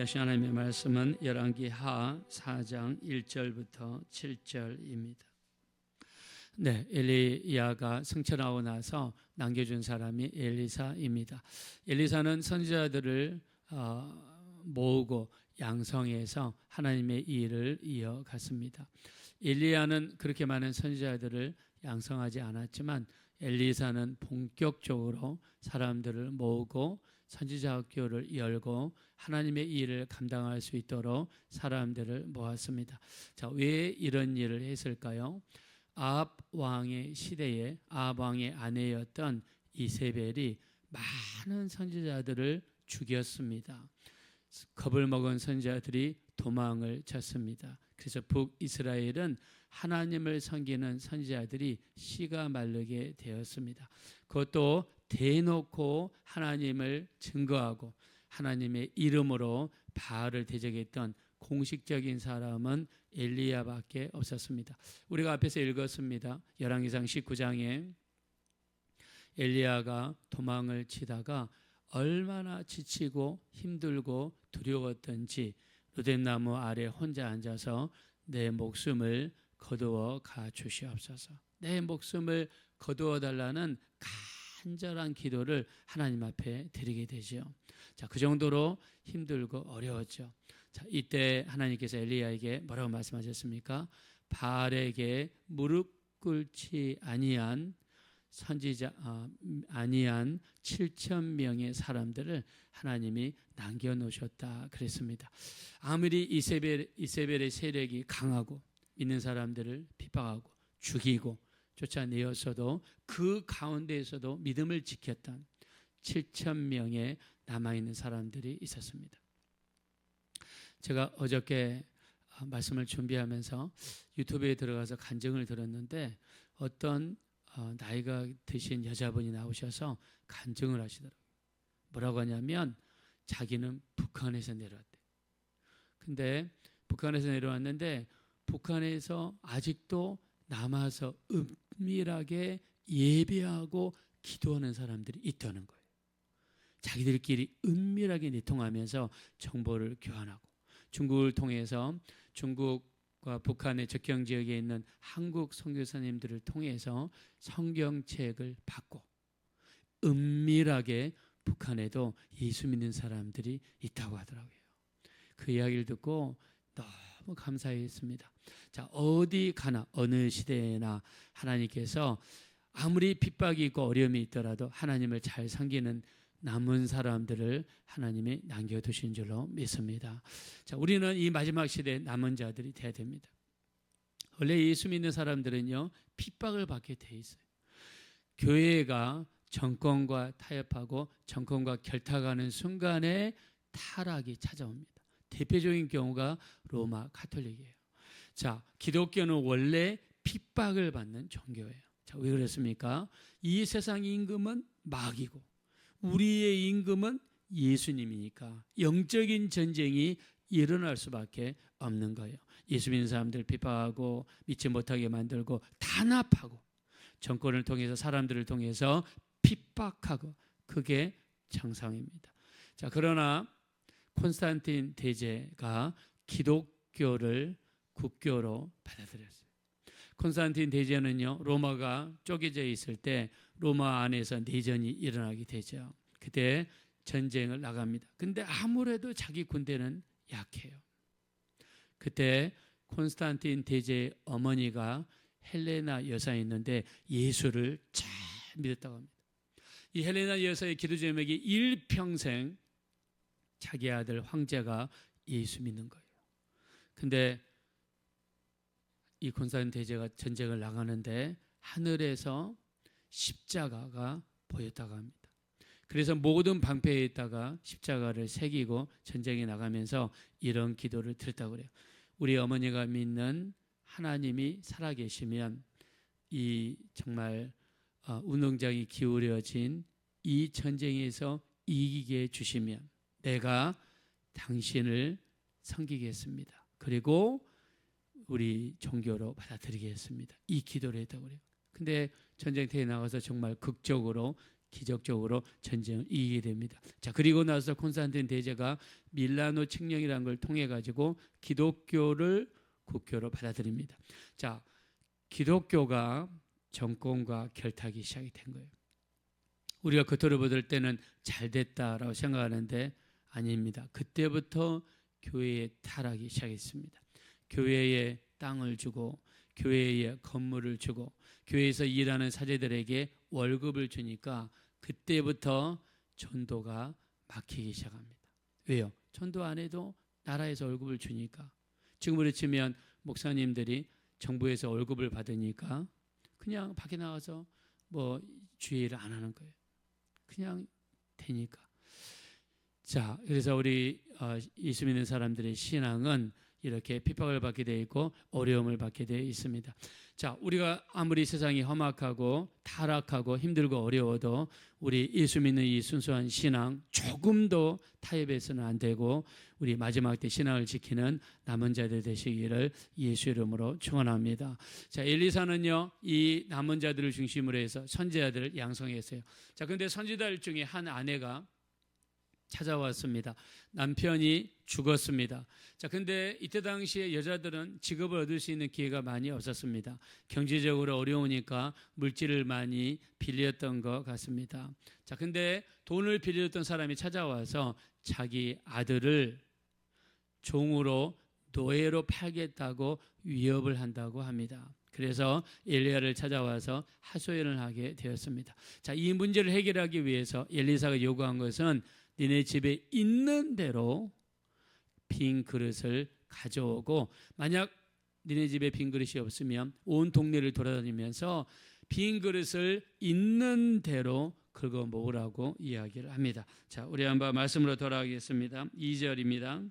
하나님의 말씀은 열왕기하 4장 1절부터 7절입니다. 네, 엘리야가 승천하고 나서 남겨준 사람이 엘리사입니다. 엘리사는 선지자들을 모으고 양성해서 하나님의 일을 이어갔습니다. 엘리야는 그렇게 많은 선지자들을 양성하지 않았지만 엘리사는 본격적으로 사람들을 모으고 선지자 학교를 열고 하나님의 일을 감당할 수 있도록 사람들을 모았습니다. 자, 왜 이런 일을 했을까요? 아합 왕의 시대에 아합 왕의 아내였던 이세벨이 많은 선지자들을 죽였습니다. 겁을 먹은 선지자들이 도망을 쳤습니다. 그래서 북이스라엘은 하나님을 섬기는 선지자들이 씨가 마르게 되었습니다. 그것도 대놓고 하나님을 증거하고 하나님의 이름으로 바알을 대적했던 공식적인 사람은 엘리야밖에 없었습니다. 우리가 앞에서 읽었습니다. 열왕기상 19장에 엘리야가 도망을 치다가 얼마나 지치고 힘들고 두려웠던지 로뎀나무 아래 혼자 앉아서 내 목숨을 거두어 가 주시옵소서, 내 목숨을 거두어 달라는 간절한 기도를 하나님 앞에 드리게 되죠. 자, 그 정도로 힘들고 어려웠죠. 자, 이때 하나님께서 엘리야에게 뭐라고 말씀하셨습니까? 바알에게 무릎 꿇지 아니한 선지자 아니한 7,000명의 사람들을 하나님이 남겨놓으셨다 그랬습니다. 아무리 이세벨의 세력이 강하고 믿는 사람들을 핍박하고 죽이고 쫓아내었어도 그 가운데에서도 믿음을 지켰던 7,000명의 남아있는 사람들이 있었습니다. 제가 어저께 말씀을 준비하면서 유튜브에 들어가서 간증을 들었는데 어떤 나이가 드신 여자분이 나오셔서 간증을 하시더라고요. 뭐라고 하냐면 자기는 북한에서 내려왔대. 근데 북한에서 내려왔는데 북한에서 아직도 남아서 은밀하게 예배하고 기도하는 사람들이 있다는 거예요. 자기들끼리 은밀하게 내통하면서 정보를 교환하고 중국을 통해서 중국과 북한의 접경 지역에 있는 한국 선교사님들을 통해서 성경책을 받고 은밀하게 북한에도 예수 믿는 사람들이 있다고 하더라고요. 그 이야기를 듣고 너무 감사했습니다. 자, 어디 가나 어느 시대나 하나님께서 아무리 핍박이 있고 어려움이 있더라도 하나님을 잘 섬기는 남은 사람들을 하나님이 남겨두신 줄로 믿습니다. 자, 우리는 이 마지막 시대에 남은 자들이 돼야 됩니다. 원래 예수 믿는 사람들은요, 핍박을 받게 돼 있어요. 교회가 정권과 타협하고 정권과 결탁하는 순간에 타락이 찾아옵니다. 대표적인 경우가 로마 가톨릭이에요. 자, 기독교는 원래 핍박을 받는 종교예요. 자, 왜 그렇습니까? 이 세상 임금은 마귀고 우리의 임금은 예수님이니까 영적인 전쟁이 일어날 수밖에 없는 거예요. 예수 믿는 사람들 핍박하고 믿지 못하게 만들고 단합하고 정권을 통해서 사람들을 통해서 핍박하고 그게 정상입니다. 자, 그러나 콘스탄틴 대제가 기독교를 국교로 받아들였어요. 콘스탄틴 대제는요, 로마가 쪼개져 있을 때 로마 안에서 내전이 일어나게 되죠. 그때 전쟁을 나갑니다. 근데 아무래도 자기 군대는 약해요. 그때 콘스탄틴 대제의 어머니가 헬레나 여사였는데 예수를 잘 믿었다고 합니다. 이 헬레나 여사의 기도 제목이 일평생 자기 아들 황제가 예수 믿는 거예요. 근데 이 콘스탄틴 대제가 전쟁을 나가는데 하늘에서 십자가가 보였다고 합니다. 그래서 모든 방패에 있다가 십자가를 새기고 전쟁에 나가면서 이런 기도를 드렸다고 그래요. 우리 어머니가 믿는 하나님이 살아계시면 이 정말 운동장이 기울여진 이 전쟁에서 이기게 해주시면 내가 당신을 섬기겠습니다. 그리고 우리 종교로 받아들이겠습니다. 이 기도를 했다고 그래요. 근데 전쟁터에 나가서 정말 극적으로 기적적으로 전쟁을 이기게 됩니다. 자, 그리고 나서 콘스탄틴 대제가 밀라노 칙령이라는 걸 통해 가지고 기독교를 국교로 받아들입니다. 자, 기독교가 정권과 결탁이 시작이 된 거예요. 우리가 겉으로 볼 때는 잘 됐다라고 생각하는데 아닙니다. 그때부터 교회의 타락이 시작했습니다. 교회에 땅을 주고 교회에 건물을 주고 교회에서 일하는 사제들에게 월급을 주니까 그때부터 전도가 막히기 시작합니다. 왜요? 전도 안 해도 나라에서 월급을 주니까. 지금으로 치면 목사님들이 정부에서 월급을 받으니까 그냥 밖에 나가서 뭐 주의를 안 하는 거예요. 그냥 되니까. 자, 그래서 우리 예수 믿는 사람들의 신앙은 이렇게 핍박을 받게 되어 있고 어려움을 받게 되어 있습니다. 자, 우리가 아무리 세상이 험악하고 타락하고 힘들고 어려워도 우리 예수 믿는 이 순수한 신앙 조금도 타협해서는 안 되고 우리 마지막 때 신앙을 지키는 남은 자들 되시기를 예수 이름으로 축원합니다. 자, 엘리사는요 이 남은 자들을 중심으로 해서 선지자들을 양성했어요. 자, 그런데 선지자들 중에 한 아내가 찾아왔습니다. 남편이 죽었습니다. 자, 근데 이때 당시에 여자들은 직업을 얻을 수 있는 기회가 많이 없었습니다. 경제적으로 어려우니까 물질을 많이 빌렸던 것 같습니다. 자, 근데 돈을 빌렸던 사람이 찾아와서 자기 아들을 종으로 노예로 팔겠다고 위협을 한다고 합니다. 그래서 엘리야를 찾아와서 하소연을 하게 되었습니다. 자, 이 문제를 해결하기 위해서 엘리사가 요구한 것은 니네 집에 있는 대로 빈 그릇을 가져오고 만약 니네 집에 빈 그릇이 없으면 온 동네를 돌아다니면서 빈 그릇을 있는 대로 긁어 모으라고 이야기를 합니다. 자, 우리 한번 말씀으로 돌아가겠습니다. 2절입니다.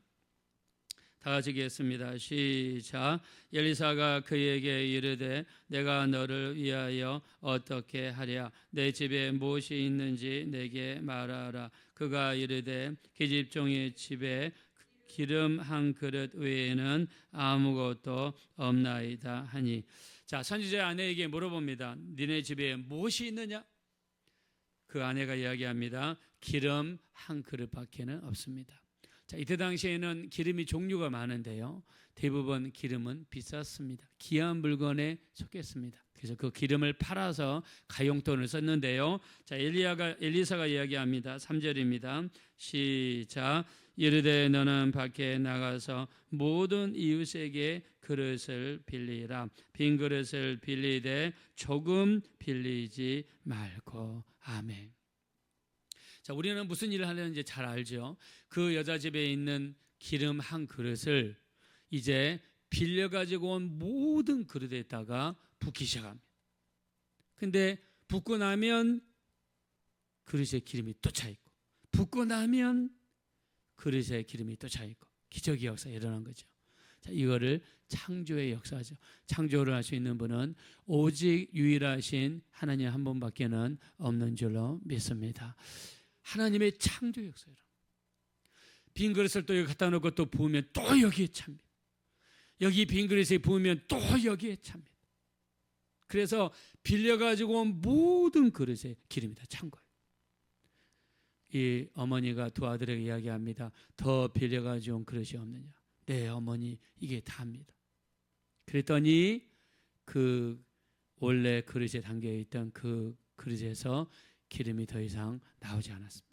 다 같이 읽겠습니다. 시작. 엘리사가 그에게 이르되 내가 너를 위하여 어떻게 하랴? 내 집에 무엇이 있는지 내게 말하라. 그가 이르되 계집종의 집에 기름 한 그릇 외에는 아무것도 없나이다 하니. 자, 선지자 아내에게 물어봅니다. 니네 집에 무엇이 있느냐? 그 아내가 이야기합니다. 기름 한 그릇밖에는 없습니다. 자, 이때 당시에는 기름이 종류가 많은데요. 대부분 기름은 비쌌습니다. 귀한 물건에 속했습니다. 그래서 그 기름을 팔아서 가용돈을 썼는데요. 자, 엘리사가 이야기합니다. 3절입니다. 시작. 이르되 너는 밖에 나가서 모든 이웃에게 그릇을 빌리라. 빈 그릇을 빌리되 조금 빌리지 말고. 아멘. 자, 우리는 무슨 일을 하는지 잘 알죠. 그 여자 집에 있는 기름 한 그릇을 이제 빌려가지고 온 모든 그릇에다가 붓기 시작합니다. 근데 붓고 나면 그릇에 기름이 또 차있고 붓고 나면 그릇에 기름이 또 차있고 기적의 역사가 일어난 거죠. 자, 이거를 창조의 역사죠. 창조를 할 수 있는 분은 오직 유일하신 하나님 한 분밖에는 없는 줄로 믿습니다. 하나님의 창조 역사예요. 빈 그릇을 또 여기 갖다 놓고 또 부으면 또 여기에 찹니다. 여기 빈 그릇에 부으면 또 여기에 찹니다. 그래서 빌려가지고 온 모든 그릇에 기름이 다 찬 거예요. 이 어머니가 두 아들에게 이야기합니다. 더 빌려가지고 온 그릇이 없느냐? 네, 어머니 이게 다입니다. 그랬더니 그 원래 그릇에 담겨있던 그 그릇에서 기름이 더 이상 나오지 않았습니다.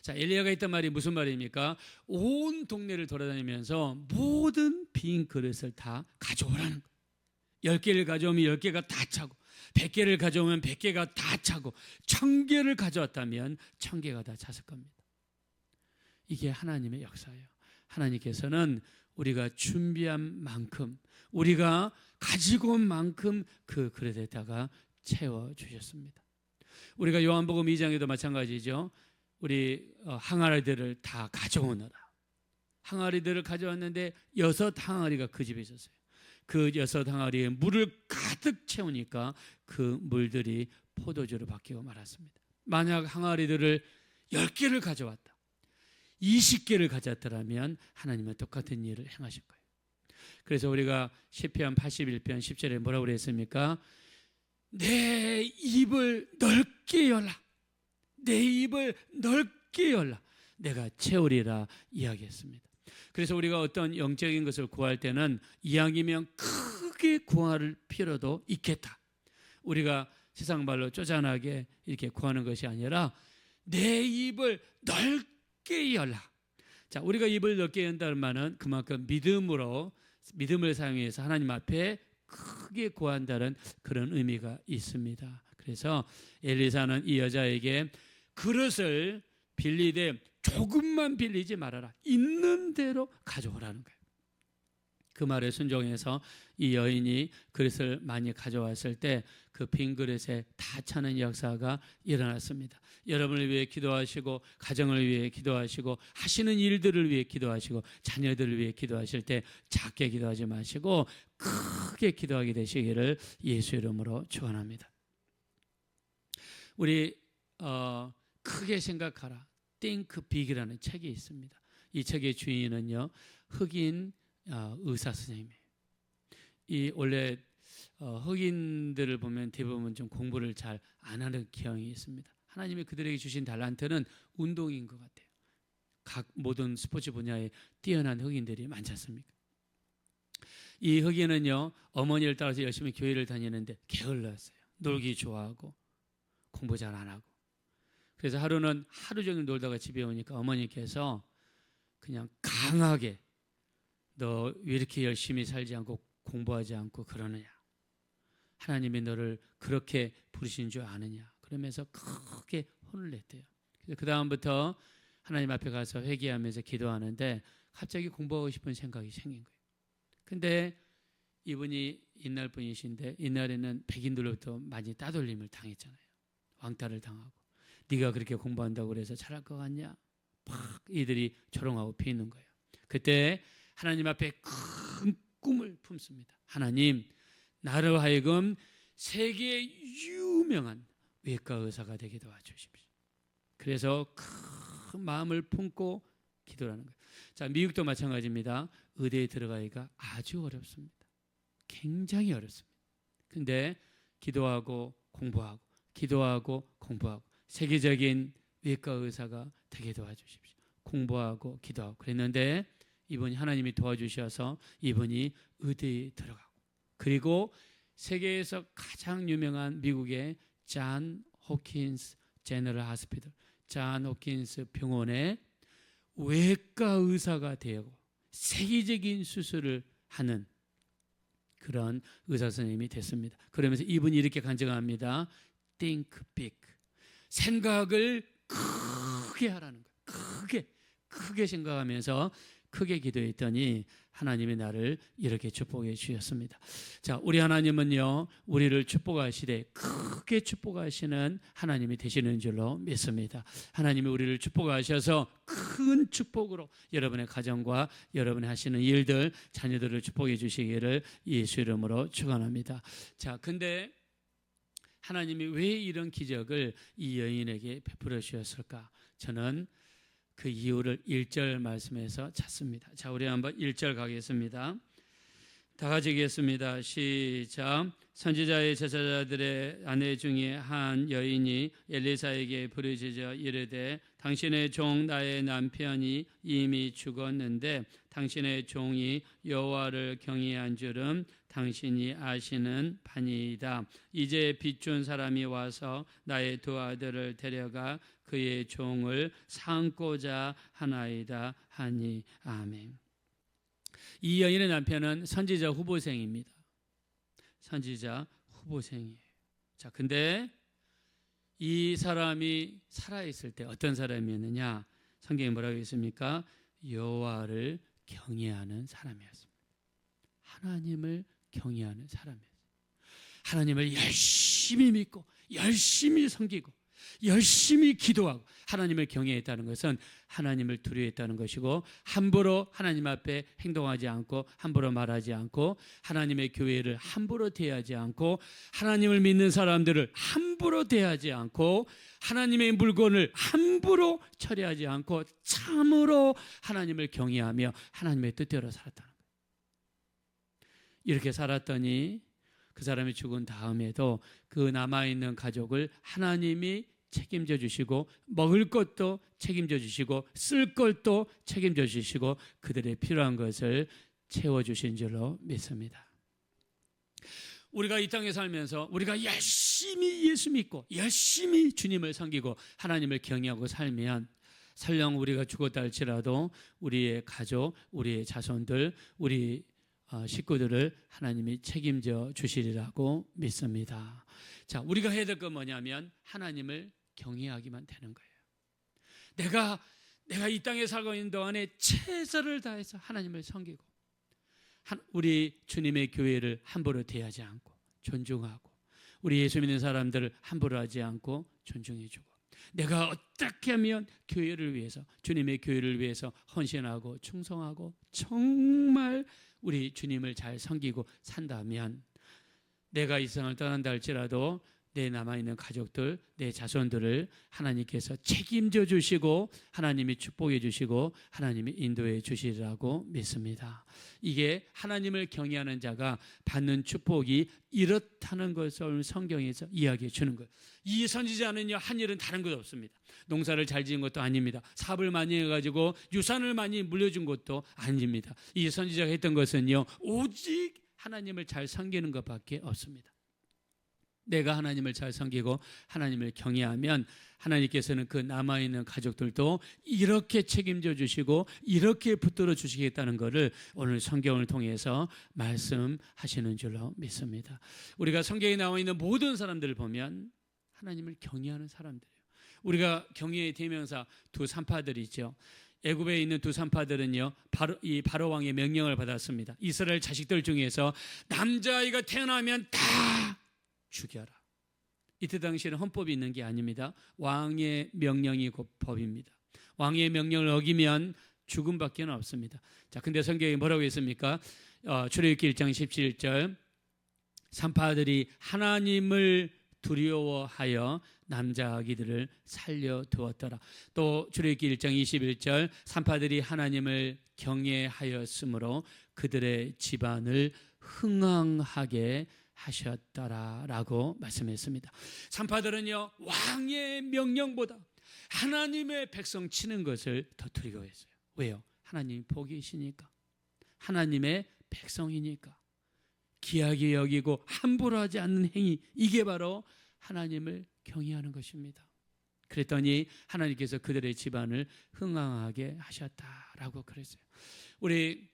자, 엘리야가 했던 말이 무슨 말입니까? 온 동네를 돌아다니면서 모든 빈 그릇을 다 가져오라는 거예요. 10개를 가져오면 10개가 다 차고 100개를 가져오면 100개가 다 차고 1000개를 가져왔다면 1000개가 다 찼을 겁니다. 이게 하나님의 역사예요. 하나님께서는 우리가 준비한 만큼 우리가 가지고 온 만큼 그 그릇에다가 채워주셨습니다. 우리가 요한복음 2장에도 마찬가지죠. 우리 항아리들을 다 가져오느라 항아리들을 가져왔는데 6 항아리가 그 집에 있었어요. 그 6 항아리에 물을 가득 채우니까 그 물들이 포도주로 바뀌고 말았습니다. 만약 항아리들을 10개를 가져왔다 20개를 가져왔더라면 하나님은 똑같은 일을 행하실 거예요. 그래서 우리가 시편 81편 10절에 뭐라고 그랬습니까? 내 입을 넓게 열라. 내 입을 넓게 열라. 내가 채우리라 이야기했습니다. 그래서 우리가 어떤 영적인 것을 구할 때는 이왕이면 크게 구할 필요도 있겠다. 우리가 세상 말로 쪼잔하게 이렇게 구하는 것이 아니라 내 입을 넓게 열라. 자, 우리가 입을 넓게 연다는 말은 그만큼 믿음을 사용해서 하나님 앞에 크게 구한다는 그런 의미가 있습니다. 그래서 엘리사는 이 여자에게 그릇을 빌리되 조금만 빌리지 말아라. 있는 대로 가져오라는 거예요. 그 말에 순종해서 이 여인이 그릇을 많이 가져왔을 때 그 빈 그릇에 다 차는 역사가 일어났습니다. 여러분을 위해 기도하시고 가정을 위해 기도하시고 하시는 일들을 위해 기도하시고 자녀들을 위해 기도하실 때 작게 기도하지 마시고 크게 기도하게 되시기를 예수 이름으로 축원합니다. 우리 크게 생각하라. Think Big이라는 책이 있습니다. 이 책의 주인은요 흑인 의사 선생님이에요. 이 원래 흑인들을 보면 대부분 좀 공부를 잘 안 하는 경향이 있습니다. 하나님이 그들에게 주신 달란트는 운동인 것 같아요. 각 모든 스포츠 분야에 뛰어난 흑인들이 많지 않습니까? 이 흑인은요 어머니를 따라서 열심히 교회를 다니는데 게을렀어요. 놀기 좋아하고 공부 잘 안 하고. 그래서 하루는 하루 종일 놀다가 집에 오니까 어머니께서 그냥 강하게 너 왜 이렇게 열심히 살지 않고 공부하지 않고 그러느냐. 하나님이 너를 그렇게 부르신 줄 아느냐. 그러면서 크게 혼을 냈대요. 그래서 그 다음부터 하나님 앞에 가서 회개하면서 기도하는데 갑자기 공부하고 싶은 생각이 생긴 거예요. 근데 이분이 옛날 분이신데 옛날에는 백인들로부터 많이 따돌림을 당했잖아요. 왕따를 당하고. 네가 그렇게 공부한다고 그래서 잘할 것 같냐? 팍 이들이 조롱하고 피는 거예요. 그때 하나님 앞에 큰 꿈을 품습니다. 하나님, 나를 하여금 세계 유명한 외과 의사가 되게 도와주십시오. 그래서 큰 마음을 품고 기도를 하는 거예요. 자, 미국도 마찬가지입니다. 의대에 들어가기가 아주 어렵습니다. 굉장히 어렵습니다. 근데 기도하고 공부하고 기도하고 공부하고 세계적인 외과 의사가 되게 도와주십시오. 공부하고 기도하고 그랬는데 이분이 하나님이 도와주셔서 이분이 의대에 들어가고 그리고 세계에서 가장 유명한 미국의 존 호킨스 제너럴 하스피털 존 호킨스 병원의 외과 의사가 되고 세계적인 수술을 하는 그런 의사 선생님이 됐습니다. 그러면서 이분이 이렇게 간증합니다. Think big. 생각을 크게 하라는 거예요. 크게 생각하면서 크게 기도했더니 하나님이 나를 이렇게 축복해 주셨습니다. 자, 우리 하나님은요 우리를 축복하시되 크게 축복하시는 하나님이 되시는 줄로 믿습니다. 하나님이 우리를 축복하셔서 큰 축복으로 여러분의 가정과 여러분이 하시는 일들 자녀들을 축복해 주시기를 예수 이름으로 축원합니다. 자, 근데 하나님이 왜 이런 기적을 이 여인에게 베풀어 주셨을까? 저는 그 이유를 1절 말씀에서 찾습니다. 자, 우리 한번 1절 가겠습니다. 다 같이 읽겠습니다. 시작. 선지자의 제사자들의 아내 중에 한 여인이 엘리사에게 부르짖어 이르되 당신의 종 나의 남편이 이미 죽었는데 당신의 종이 여호와를 경외한 줄은 당신이 아시는 바니이다. 이제 빚준 사람이 와서 나의 두 아들을 데려가 그의 종을 삼고자 하나이다 하니 아멘. 이 여인의 남편은 선지자 후보생입니다. 선지자 후보생이에요. 자, 근데 이 사람이 살아있을 때 어떤 사람이었느냐? 성경에 뭐라고 했습니까? 여호와를 경외하는 사람이었습니다. 하나님을 경외하는 사람이었어요. 하나님을 열심히 믿고 열심히 섬기고 열심히 기도하고 하나님을 경외했다는 것은 하나님을 두려워했다는 것이고 함부로 하나님 앞에 행동하지 않고 함부로 말하지 않고 하나님의 교회를 함부로 대하지 않고 하나님을 믿는 사람들을 함부로 대하지 않고 하나님의 물건을 함부로 처리하지 않고 참으로 하나님을 경외하며 하나님의 뜻대로 살았다는 거예요. 이렇게 살았더니 그 사람이 죽은 다음에도 그 남아있는 가족을 하나님이 책임져 주시고 먹을 것도 책임져 주시고 쓸 것도 책임져 주시고 그들의 필요한 것을 채워주신 줄로 믿습니다. 우리가 이 땅에 살면서 우리가 열심히 예수 믿고 열심히 주님을 섬기고 하나님을 경외하고 살면 설령 우리가 죽었다 할지라도 우리의 가족, 우리의 자손들, 우리 식구들을 하나님이 책임져 주시리라고 믿습니다. 자, 우리가 해야 될 건 뭐냐면 하나님을 경외하기만 되는 거예요. 내가 이 땅에 살고 있는 동안에 최선을 다해서 하나님을 섬기고 우리 주님의 교회를 함부로 대하지 않고 존중하고 우리 예수 믿는 사람들을 함부로 하지 않고 존중해주고 내가 어떻게 하면 교회를 위해서 주님의 교회를 위해서 헌신하고 충성하고 정말 우리 주님을 잘 섬기고 산다면 내가 이 세상을 떠난다 할지라도 내 남아있는 가족들, 내 자손들을 하나님께서 책임져 주시고 하나님이 축복해 주시고 하나님이 인도해 주시리라고 믿습니다. 이게 하나님을 경외하는 자가 받는 축복이 이렇다는 것을 성경에서 이야기해 주는 거예요. 이 선지자는요, 한 일은 다른 것 없습니다. 농사를 잘 지은 것도 아닙니다. 사업을 많이 해가지고 유산을 많이 물려준 것도 아닙니다. 이 선지자가 했던 것은요, 오직 하나님을 잘 섬기는 것밖에 없습니다. 내가 하나님을 잘 섬기고 하나님을 경외하면 하나님께서는 그 남아있는 가족들도 이렇게 책임져 주시고 이렇게 붙들어 주시겠다는 것을 오늘 성경을 통해서 말씀하시는 줄로 믿습니다. 우리가 성경에 나와 있는 모든 사람들을 보면 하나님을 경외하는 사람들이에요. 우리가 경외의 대명사 두 산파들이 있죠. 애굽에 있는 두 산파들은요, 바로 왕의 명령을 받았습니다. 이스라엘 자식들 중에서 남자아이가 태어나면 다 죽여라. 이때 당시에는 헌법이 있는 게 아닙니다. 왕의 명령이 곧 법입니다. 왕의 명령을 어기면 죽음밖에 없습니다. 자, 근데 성경에 뭐라고 했습니까? 출애굽기 1장 17절 산파들이 하나님을 두려워하여 남자 아기들을 살려두었더라. 또 출애굽기 1장 21절 산파들이 하나님을 경외하였으므로 그들의 집안을 흥왕하게 하셨더라라고 말씀했습니다. 산파들은요, 왕의 명령보다 하나님의 백성 치는 것을 더 두려워했어요. 왜요? 하나님이 복이시니까, 하나님의 백성이니까, 귀하게 여기고 함부로 하지 않는 행위, 이게 바로 하나님을 경외하는 것입니다. 그랬더니 하나님께서 그들의 집안을 흥왕하게 하셨다라고 그랬어요. 우리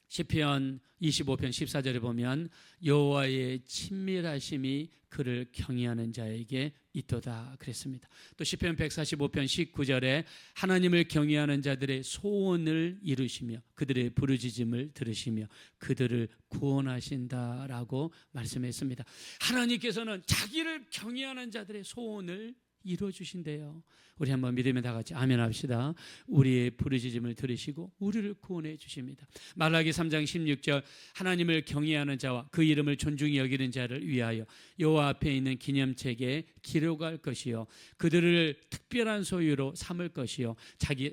시편 25편 14절에 보면 여호와의 친밀하심이 그를 경외하는 자에게 있도다 그랬습니다. 또 시편 145편 19절에 하나님을 경외하는 자들의 소원을 이루시며 그들의 부르짖음을 들으시며 그들을 구원하신다라고 말씀했습니다. 하나님께서는 자기를 경외하는 자들의 소원을 이루어주신대요. 우리 한번 믿으면 다 같이 아멘 합시다. 우리의 부르짖음을 들으시고 우리를 구원해 주십니다. 말라기 3장 16절 하나님을 경외하는 자와 그 이름을 존중히 여기는 자를 위하여 여호와 앞에 있는 기념책에 기록할 것이요 그들을 특별한 소유로 삼을 것이요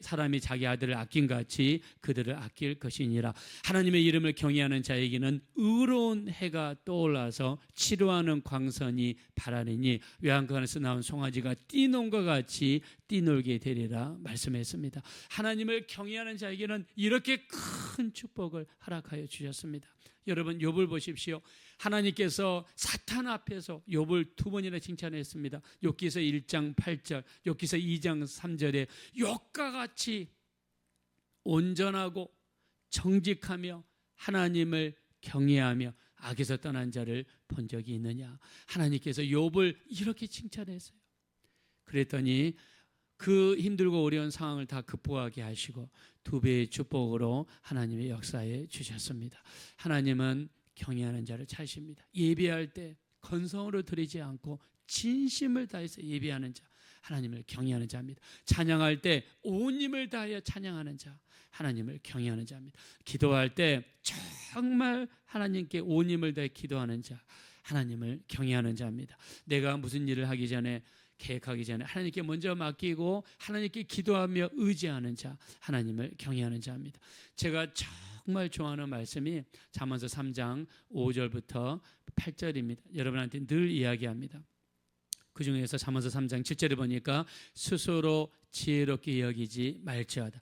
사람이 자기 아들을 아낀 같이 그들을 아낄 것이니라. 하나님의 이름을 경외하는 자에게는 의로운 해가 떠올라서 치료하는 광선이 바라리니 외양간에서 나온 송아지가 뛰논과 같이 뛰놀게 되리라 말씀했습니다. 하나님을 경외하는 자에게는 이렇게 큰 축복을 허락하여 주셨습니다. 여러분 욥을 보십시오. 하나님께서 사탄 앞에서 욥을 두 번이나 칭찬했습니다. 욥기서 1장 8절, 욥기서 2장 3절에 욥과 같이 온전하고 정직하며 하나님을 경외하며 악에서 떠난 자를 본 적이 있느냐. 하나님께서 욥을 이렇게 칭찬했어요. 그랬더니 그 힘들고 어려운 상황을 다 극복하게 하시고 두 배의 축복으로 하나님의 역사에 주셨습니다. 하나님은 경외하는 자를 찾으십니다. 예배할 때 건성으로 드리지 않고 진심을 다해서 예배하는 자, 하나님을 경외하는 자입니다. 찬양할 때 온 힘을 다하여 찬양하는 자, 하나님을 경외하는 자입니다. 기도할 때 정말 하나님께 온 힘을 다해 기도하는 자, 하나님을 경외하는 자입니다. 내가 무슨 일을 하기 전에 계획하기 전에 하나님께 먼저 맡기고 하나님께 기도하며 의지하는 자, 하나님을 경외하는 자입니다. 제가 정말 좋아하는 말씀이 잠언서 3장 5절부터 8절입니다. 여러분한테 늘 이야기합니다. 그 중에서 잠언서 3장 7절에 보니까 스스로 지혜롭게 여기지 말지어다.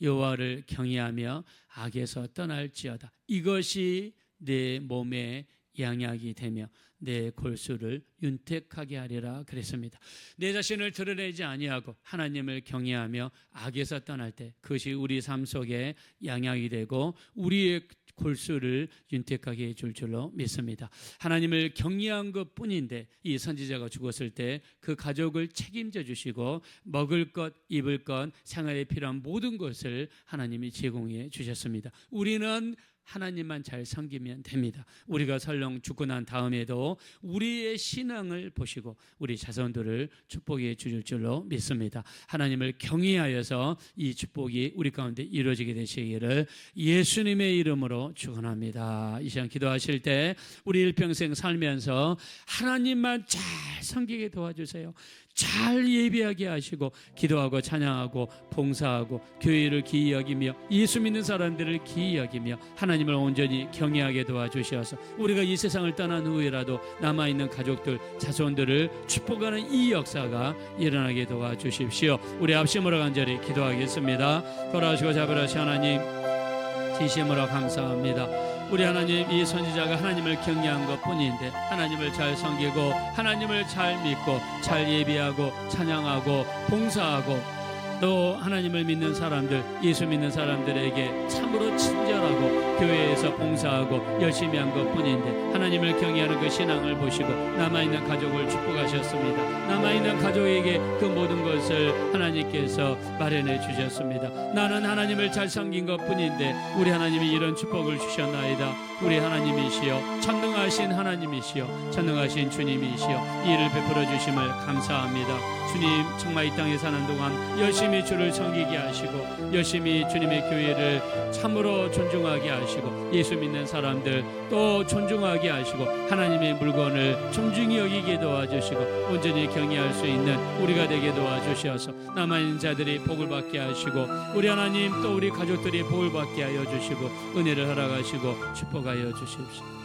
여호와를 경외하며 악에서 떠날지어다. 이것이 내 몸에 양약이 되며 내 골수를 윤택하게 하리라 그랬습니다. 내 자신을 드러내지 아니하고 하나님을 경외하며 악에서 떠날 때 그것이 우리 삶 속에 양약이 되고 우리의 골수를 윤택하게 해줄 줄로 믿습니다. 하나님을 경외한 것뿐인데 이 선지자가 죽었을 때 그 가족을 책임져 주시고 먹을 것, 입을 것, 생활에 필요한 모든 것을 하나님이 제공해 주셨습니다. 우리는 하나님만 잘 섬기면 됩니다. 우리가 설령 죽고 난 다음에도 우리의 신앙을 보시고 우리 자손들을 축복해 주실 줄로 믿습니다. 하나님을 경외하여서 이 축복이 우리 가운데 이루어지게 되시기를 예수님의 이름으로 축원합니다. 이 시간 기도하실 때 우리 일평생 살면서 하나님만 잘 섬기게 도와주세요. 잘 예배하게 하시고 기도하고 찬양하고 봉사하고 교회를 기이 여기며 예수 믿는 사람들을 기이 여기며 하나님을 온전히 경외하게 도와주셔서 우리가 이 세상을 떠난 후에라도 남아있는 가족들 자손들을 축복하는 이 역사가 일어나게 도와주십시오. 우리 합심으로 간절히 기도하겠습니다. 돌아오시고 자비로우신 하나님, 진심으로 감사합니다. 우리 하나님, 이 선지자가 하나님을 경외한 것뿐인데 하나님을 잘 섬기고 하나님을 잘 믿고 잘 예비하고 찬양하고 봉사하고 또 하나님을 믿는 사람들, 예수 믿는 사람들에게 참으로 친절하고 교회에서 봉사하고 열심히 한 것뿐인데 하나님을 경외하는 그 신앙을 보시고 남아있는 가족을 축복하셨습니다. 남아있는 가족에게 그 모든 것을 하나님께서 마련해 주셨습니다. 나는 하나님을 잘 섬긴 것뿐인데 우리 하나님이 이런 축복을 주셨나이다. 우리 하나님이시여, 전능하신 하나님이시여, 전능하신 주님이시여, 이 일을 베풀어 주심을 감사합니다. 주님, 정말 이 땅에 사는 동안 열심히 주를 섬기게 하시고 열심히 주님의 교회를 참으로 존중하게 하시고 예수 믿는 사람들 또 존중하게 하시고 하나님의 물건을 존중히 여기게 도와주시고 온전히 경외할 수 있는 우리가 되게 도와주셔서 남아있는 자들이 복을 받게 하시고 우리 하나님 또 우리 가족들이 복을 받게 하여 주시고 은혜를 허락하시고 축복하여 주십시오.